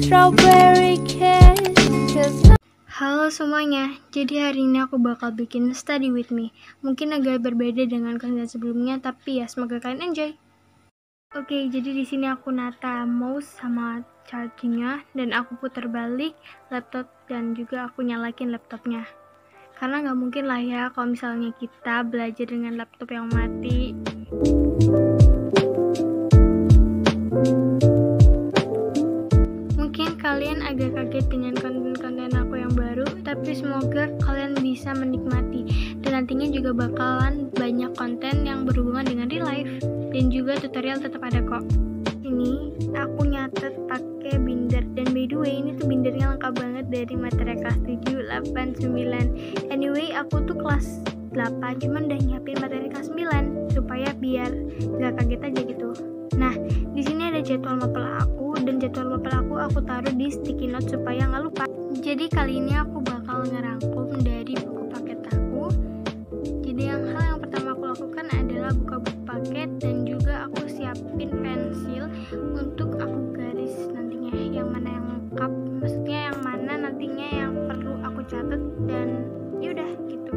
strawberry kiss. Halo semuanya, jadi hari ini aku bakal bikin Study With Me. Mungkin agak berbeda dengan konten sebelumnya, tapi ya semoga kalian enjoy. Oke, jadi di sini aku nata mouse sama chargingnya, dan aku putar balik laptop dan juga aku nyalakin laptopnya. Karena nggak mungkin lah ya kalau misalnya kita belajar dengan laptop yang mati. Mungkin kalian agak kaget dengan konten-konten aku yang baru, tapi semoga kalian bisa menikmati. Dan nantinya juga bakalan banyak konten yang berhubungan dengan real life, dan juga tutorial tetap ada kok. Ini aku nyatet pakai binder, dan by the way ini tuh bindernya lengkap banget dari materi kelas 7, 8, 9. Anyway aku tuh kelas 8 cuman udah nyiapin materi kelas 9 supaya biar gak kaget aja gitu. Nah di sini ada jadwal mapel aku, dan jadwal mapel aku taruh di sticky note supaya nggak lupa. Jadi kali ini aku bakal ngerangkum dari buku paket aku. Jadi hal yang pertama aku lakukan adalah buka buku paket, dan juga aku siapin pensil untuk aku garis nantinya yang mana yang lengkap, maksudnya yang mana nantinya yang perlu aku catat, dan yaudah gitu.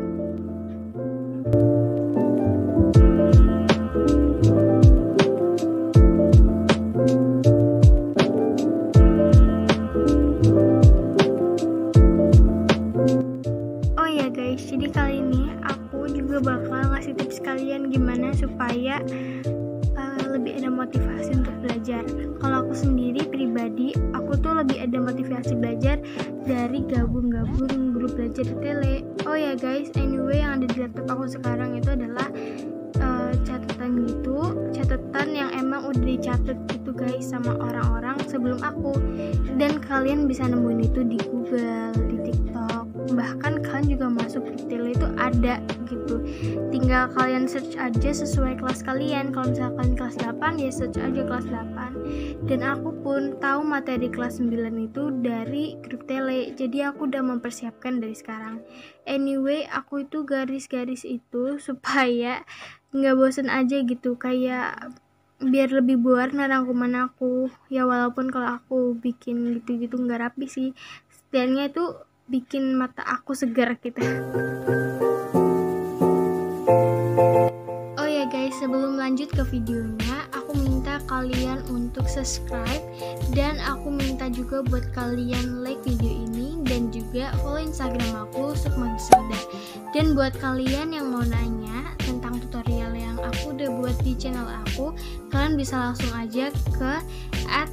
Oh ya guys, jadi kali ini aku juga bakal ngasih tips kalian gimana supaya lebih ada motivasi untuk belajar. Kalau aku sendiri pribadi, aku tuh lebih ada motivasi belajar dari gabung grup belajar di tele. Oh ya guys, anyway yang ada di laptop aku sekarang itu adalah catatan gitu, catatan yang emang udah dicatat gitu guys sama orang-orang sebelum aku, dan kalian bisa nemuin itu di Google, di TikTok, bahkan kalian juga masuk di tele itu ada gitu. Tinggal kalian search aja sesuai kelas kalian. Kalau misalkan kelas 8 ya search aja kelas 8. Dan aku pun tahu materi kelas 9 itu dari grup tele, jadi aku udah mempersiapkan dari sekarang. Anyway aku itu garis-garis itu supaya nggak bosen aja gitu, kayak biar lebih berwarna rangkuman aku ya, walaupun kalau aku bikin gitu-gitu nggak rapi sih, setidaknya itu bikin mata aku segar gitu. Oh ya guys, sebelum lanjut ke videonya, aku minta kalian untuk subscribe, dan aku minta juga buat kalian like video ini, dan juga follow Instagram aku Sukma_Giselda. Dan buat kalian yang mau nanya tentang tutorial yang aku udah buat di channel aku, kalian bisa langsung aja ke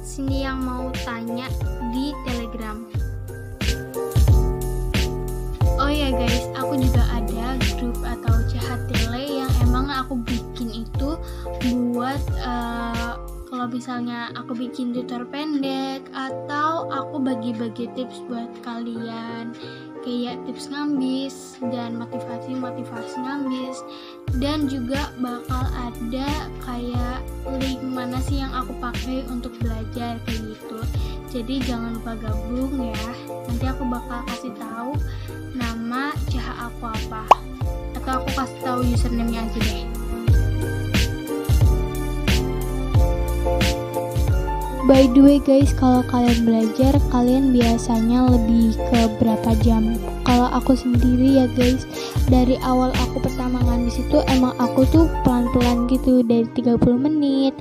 @sini_yang_mau_tanya di Telegram. Oh ya guys, aku juga ada grup atau chat tele yang emang aku bikin itu buat kalau misalnya aku bikin tutor pendek, atau aku bagi-bagi tips buat kalian, kayak tips ngambis dan motivasi ngambis, dan juga bakal ada kayak link mana sih yang aku pakai untuk belajar kayak gitu. Jadi jangan lupa gabung ya. Nanti aku bakal kasih tahu nama CH aku apa, atau aku kasih tahu username-nya aja deh. By the way guys, kalau kalian belajar, kalian biasanya lebih ke berapa jam? Kalau aku sendiri ya guys, dari awal aku pertama ngambis itu emang aku tuh pelan-pelan gitu, dari 30 menit,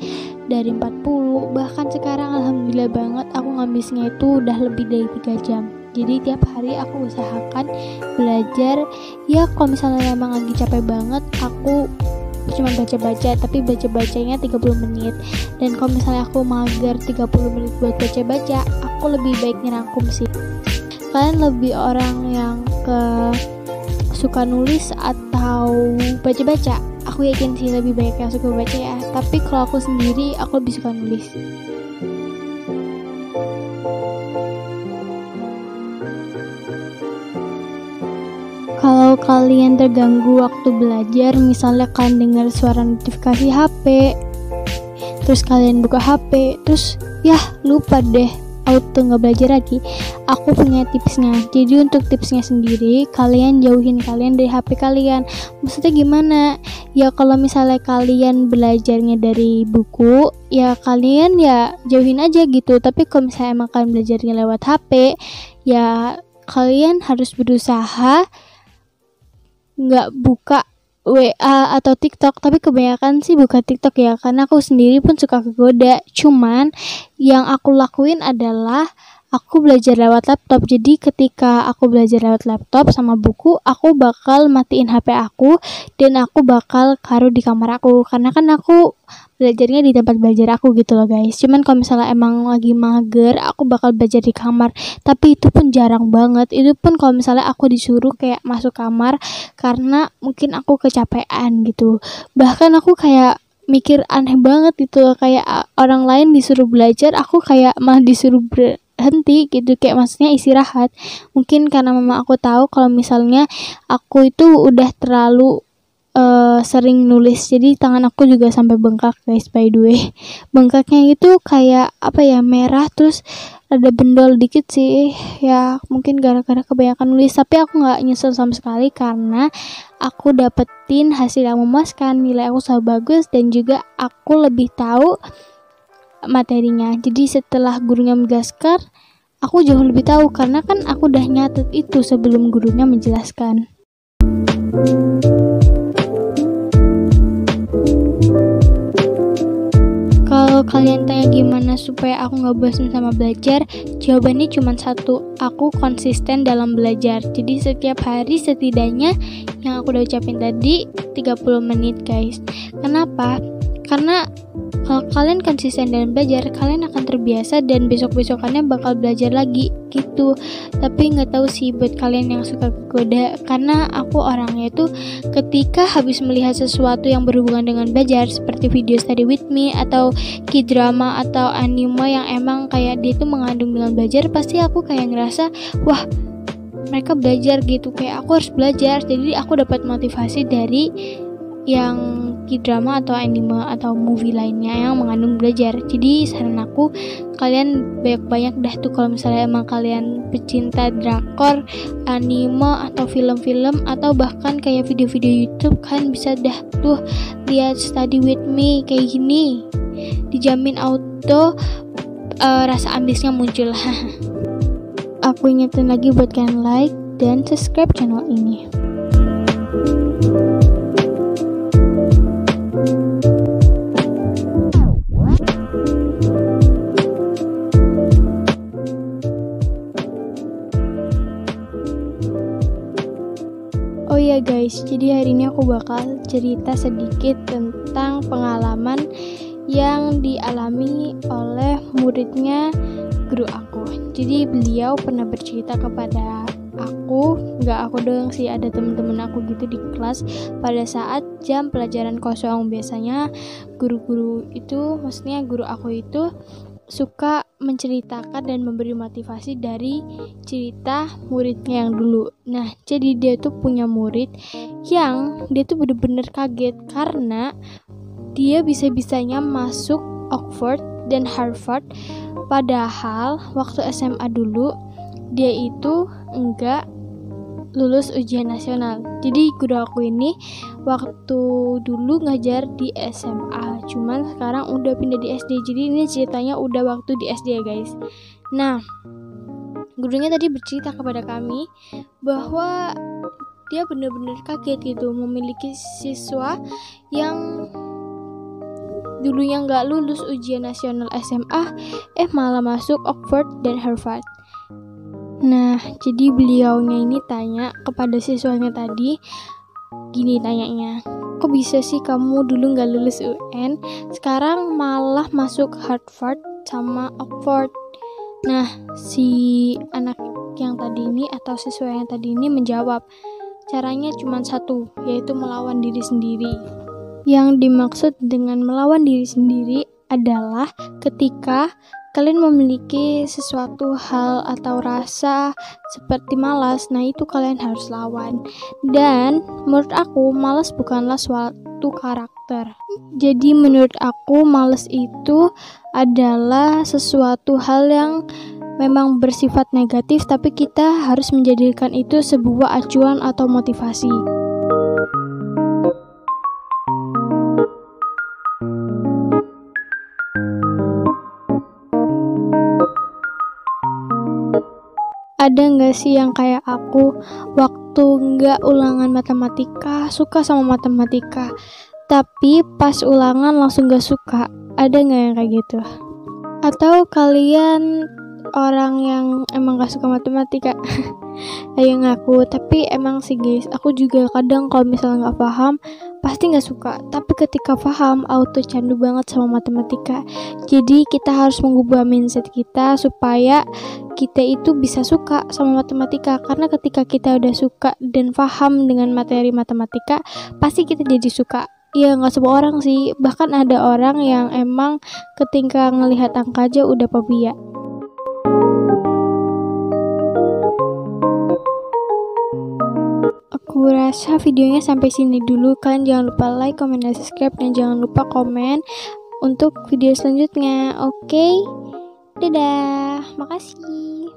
dari 40, bahkan sekarang alhamdulillah banget aku ngambisnya itu udah lebih dari 3 jam. Jadi tiap hari aku usahakan belajar, ya kalau misalnya emang lagi capek banget, aku cuma baca-baca, tapi baca-bacanya 30 menit. Dan kalau misalnya aku mager 30 menit buat baca-baca, aku lebih baik ngerangkum sih. Kalian lebih orang yang suka nulis atau baca-baca? Aku yakin sih lebih baik yang suka baca ya, tapi kalau aku sendiri aku lebih suka nulis. Kalau kalian terganggu waktu belajar, misalnya kalian dengar suara notifikasi HP, terus kalian buka HP, terus ya lupa deh auto nggak belajar lagi, aku punya tipsnya. Jadi untuk tipsnya sendiri, kalian jauhin kalian dari HP kalian. Maksudnya gimana? Ya kalau misalnya kalian belajarnya dari buku, ya kalian ya jauhin aja gitu. Tapi kalau misalnya emang kalian belajarnya lewat HP, ya kalian harus berusaha nggak buka WA atau TikTok. Tapi kebanyakan sih buka TikTok ya, karena aku sendiri pun suka kegoda. Cuman yang aku lakuin adalah aku belajar lewat laptop. Jadi ketika aku belajar lewat laptop sama buku, aku bakal matiin HP aku dan aku bakal taruh di kamar aku, karena kan aku belajarnya di tempat belajar aku gitu loh guys. Cuman kalau misalnya emang lagi mager, aku bakal belajar di kamar, tapi itu pun jarang banget. Itu pun kalau misalnya aku disuruh kayak masuk kamar karena mungkin aku kecapean gitu. Bahkan aku kayak mikir aneh banget gitu, kayak orang lain disuruh belajar, aku kayak malah disuruh berhenti gitu, kayak maksudnya istirahat. Mungkin karena mama aku tahu kalau misalnya aku itu udah terlalu sering nulis, jadi tangan aku juga sampai bengkak guys, by the way. Bengkaknya itu kayak apa ya, merah, terus ada bendol dikit sih ya, mungkin gara-gara kebanyakan nulis. Tapi aku nggak nyesel sama sekali karena aku dapetin hasil yang memuaskan, nilai aku selalu bagus, dan juga aku lebih tahu materinya. Jadi setelah gurunya menjelaskan, aku jauh lebih tahu karena kan aku udah nyatet itu sebelum gurunya menjelaskan. Kalau kalian tanya gimana supaya aku gak bosan sama belajar, jawabannya cuma satu, aku konsisten dalam belajar. Jadi setiap hari setidaknya yang aku udah ucapin tadi 30 menit guys. Kenapa? Karena kalau kalian konsisten dalam belajar, kalian akan terbiasa dan besok-besokannya bakal belajar lagi gitu. Tapi nggak tahu sih buat kalian yang suka kegoda, karena aku orangnya itu ketika habis melihat sesuatu yang berhubungan dengan belajar seperti video study with me atau K-drama atau anime yang emang kayak dia itu mengandung dengan belajar, pasti aku kayak ngerasa wah mereka belajar gitu, kayak aku harus belajar. Jadi aku dapat motivasi dari yang K-drama atau anime atau movie lainnya yang mengandung belajar. Jadi saran aku, kalian banyak-banyak dah tuh kalau misalnya emang kalian pecinta drakor, anime atau film-film atau bahkan kayak video-video YouTube, kan bisa dah tuh lihat study with me kayak gini. Dijamin auto rasa ambisnya muncul. Aku ingetin lagi buat kalian like dan subscribe channel ini. Oh ya guys, jadi hari ini aku bakal cerita sedikit tentang pengalaman yang dialami oleh muridnya guru aku. Jadi beliau pernah bercerita kepada aku, nggak aku doang sih, ada temen-temen aku gitu di kelas. Pada saat jam pelajaran kosong, biasanya guru-guru itu, maksudnya guru aku itu suka menceritakan dan memberi motivasi dari cerita muridnya yang dulu. Nah, jadi dia tuh punya murid yang dia tuh bener-bener kaget karena dia bisa-bisanya masuk Oxford dan Harvard, padahal waktu SMA dulu dia itu enggak lulus ujian nasional. Jadi guru aku ini waktu dulu ngajar di SMA, cuman sekarang udah pindah di SD. Jadi ini ceritanya udah waktu di SD ya guys. Nah, gurunya tadi bercerita kepada kami bahwa dia benar-benar kaget gitu memiliki siswa yang dulunya nggak lulus ujian nasional SMA, malah masuk Oxford dan Harvard. Nah, jadi beliaunya ini tanya kepada siswanya tadi, gini tanyanya, kok bisa sih kamu dulu gak lulus UN, sekarang malah masuk Harvard sama Oxford? Nah, si anak yang tadi ini atau siswa yang tadi ini menjawab, caranya cuma satu, yaitu melawan diri sendiri. Yang dimaksud dengan melawan diri sendiri adalah ketika kalian memiliki sesuatu hal atau rasa seperti malas, nah itu kalian harus lawan. Dan menurut aku, malas bukanlah suatu karakter. Jadi menurut aku, malas itu adalah sesuatu hal yang memang bersifat negatif, tapi kita harus menjadikan itu sebuah acuan atau motivasi. Ada nggak sih yang kayak aku, waktu nggak ulangan matematika, suka sama matematika, tapi pas ulangan langsung nggak suka? Ada nggak yang kayak gitu? Atau kalian orang yang emang gak suka matematika? Ayo ngaku. Tapi emang sih guys, aku juga kadang kalau misalnya gak paham pasti gak suka, tapi ketika paham auto candu banget sama matematika. Jadi kita harus mengubah mindset kita supaya kita itu bisa suka sama matematika, karena ketika kita udah suka dan paham dengan materi matematika, pasti kita jadi suka. Ya gak semua orang sih, bahkan ada orang yang emang ketika ngelihat angka aja udah fobia. Aku rasa videonya sampai sini dulu. Kalian jangan lupa like, comment, dan subscribe, dan jangan lupa komen untuk video selanjutnya. Oke? Dadah, makasih.